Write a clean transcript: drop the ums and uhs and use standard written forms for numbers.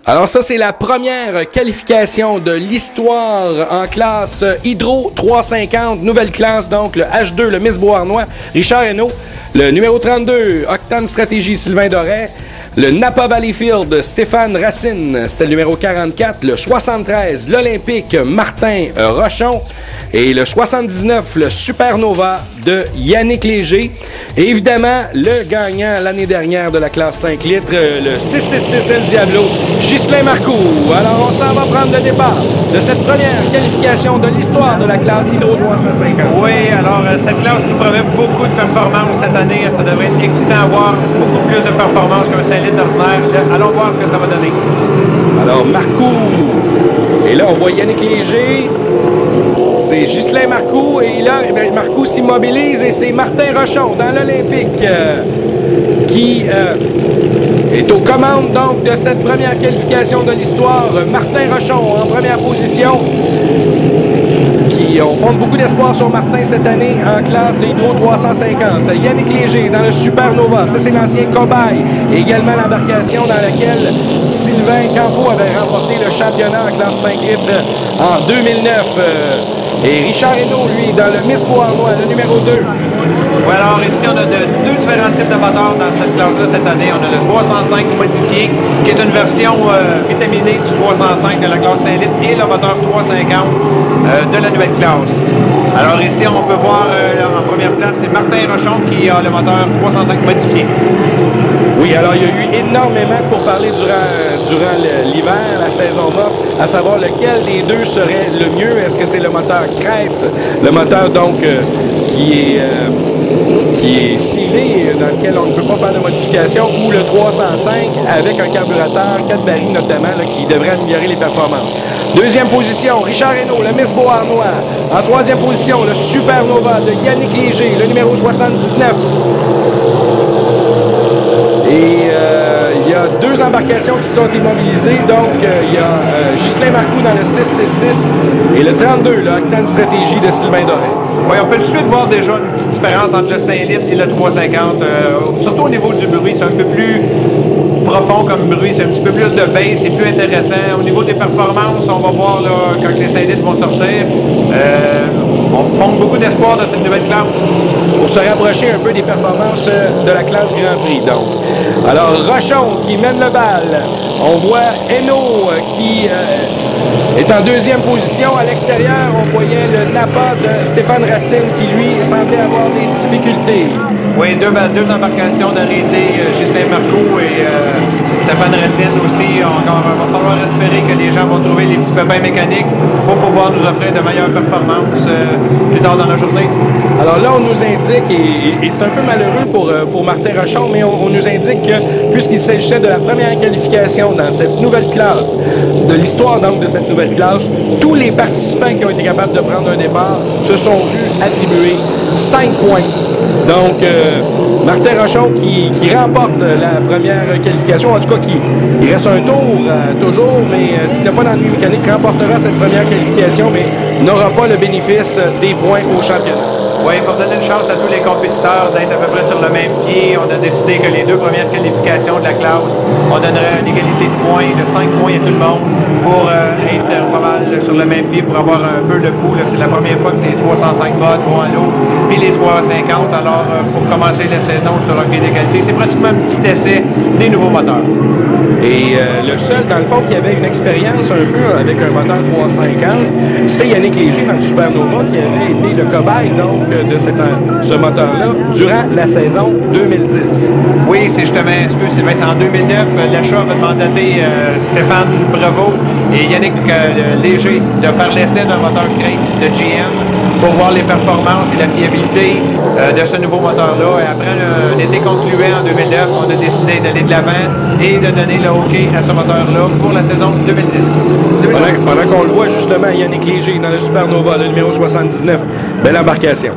Alors ça, c'est la première qualification de l'histoire en classe Hydro 350, nouvelle classe, donc le H2, le Miss Beauharnois, Richard Hainaut, le numéro 32, Octane Stratégie, Sylvain Doré, le Napa Valleyfield, Stéphane Racine, c'était le numéro 44, le 73, l'Olympique, Martin Rochon, et le 79, le Supernova de Yannick Léger. Et évidemment, le gagnant l'année dernière de la classe 5 litres, le 666 El Diablo, Ghislain Marcoux. Alors, on s'en va prendre le départ de cette première qualification de l'histoire de la classe Hydro 350. Oui, alors cette classe nous promet beaucoup de performances cette année. Ça devrait être excitant à voir, beaucoup plus de performances qu'un 5 litres ordinaire. Allons voir ce que ça va donner. Alors, Marcoux. Et là, on voit Yannick Léger. C'est Ghislain Marcoux. Et là, Marcoux s'immobilise et c'est Martin Rochon dans l'Olympique qui est aux commandes donc de cette première qualification de l'histoire. Martin Rochon en première position. On fonde beaucoup d'espoir sur Martin cette année en classe Hydro 350. Yannick Léger dans le Supernova, ça c'est l'ancien cobaye. Et également l'embarcation dans laquelle Sylvain Campo avait remporté le championnat en classe 5 litres en 2009. Et Richard Hainaut, lui, dans le Miss Beauharnois, le numéro 2. Oui, alors ici, on a deux différents types de moteurs dans cette classe-là cette année. On a le 305 modifié, qui est une version vitaminée du 305 de la classe 5 litres, et le moteur 350 de la nouvelle classe. Alors ici, on peut voir en première place, c'est Martin Rochon qui a le moteur 305 modifié. Oui, alors il y a eu énormément pour parler durant l'hiver, la saison morte, à savoir lequel des deux serait le mieux. Est-ce que c'est le moteur Crête, le moteur donc qui est scellé, dans lequel on ne peut pas faire de modification, ou le 305 avec un carburateur 4 barils notamment, là, qui devrait améliorer les performances. Deuxième position, Richard Hainaut, le Miss Beauharnois. En troisième position, le Supernova de Yannick Léger, le numéro 79. Et il y a deux embarcations qui sont immobilisées. Donc, il y a Ghislain Marcoux dans le 666 et le 32, le Octane Stratégie de Sylvain Doré. Oui, on peut tout de suite voir déjà une petite différence entre le 5 litres et le 350. Surtout au niveau du bruit, c'est un peu plus profond comme bruit, c'est un petit peu plus de bass, c'est plus intéressant. Au niveau des performances, on va voir là, quand les 5 litres vont sortir. On fonde beaucoup d'espoir dans cette nouvelle classe. Pour se rapprocher un peu des performances de la classe Grand Prix, donc. Alors, Rochon qui mène le bal. On voit Hainaut qui est en deuxième position. À l'extérieur, on voyait le Napa de Stéphane Racine qui, lui, semblait avoir des difficultés. Oui, deux embarcations d'arrêté, Ghislain Marcoux et Stéphane Racine aussi. Encore, il va falloir espérer que les gens vont trouver les petits pépins mécaniques pour pouvoir nous offrir de meilleures performances plus tard dans la journée. Alors là, on nous indique, et c'est un peu malheureux pour Martin Rochon, mais on nous indique que, puisqu'il s'agissait de la première qualification dans cette nouvelle classe, de l'histoire donc de cette nouvelle classe, tous les participants qui ont été capables de prendre un départ se sont vus attribuer 5 points. Donc, Martin Rochon qui remporte la première qualification, en tout cas, il reste un tour toujours, mais s'il n'a pas d'ennui mécanique, remportera cette première qualification, mais n'aura pas le bénéfice des points au championnat. Oui, pour donner une chance à tous les compétiteurs d'être à peu près sur le même pied, on a décidé que les deux premières qualifications de la classe, on donnerait une égalité de points, de 5 points à tout le monde, pour être pas mal sur le même pied, pour avoir un peu le pouls. C'est la première fois que les 305 modes vont à l'eau, puis les 350. Alors, pour commencer la saison sur un pied d'égalité, c'est pratiquement un petit essai des nouveaux moteurs. Et le seul, dans le fond, qui avait une expérience un peu avec un moteur 350, c'est Yannick Léger dans le Supernova, qui avait été le cobaye, donc, de ce moteur-là durant la saison 2010. Oui, c'est justement, c'est en 2009, l'achat avait mandaté Stéphane Brevoux et Yannick Léger de faire l'essai d'un moteur Crate de GM pour voir les performances et la fiabilité de ce nouveau moteur-là. Et après un été concluant en 2009, on a décidé d'aller de l'avant et de donner le hockey à ce moteur-là pour la saison 2010. Pendant qu'on le voit justement, Yannick Léger dans le Supernova, le numéro 79, belle embarcation.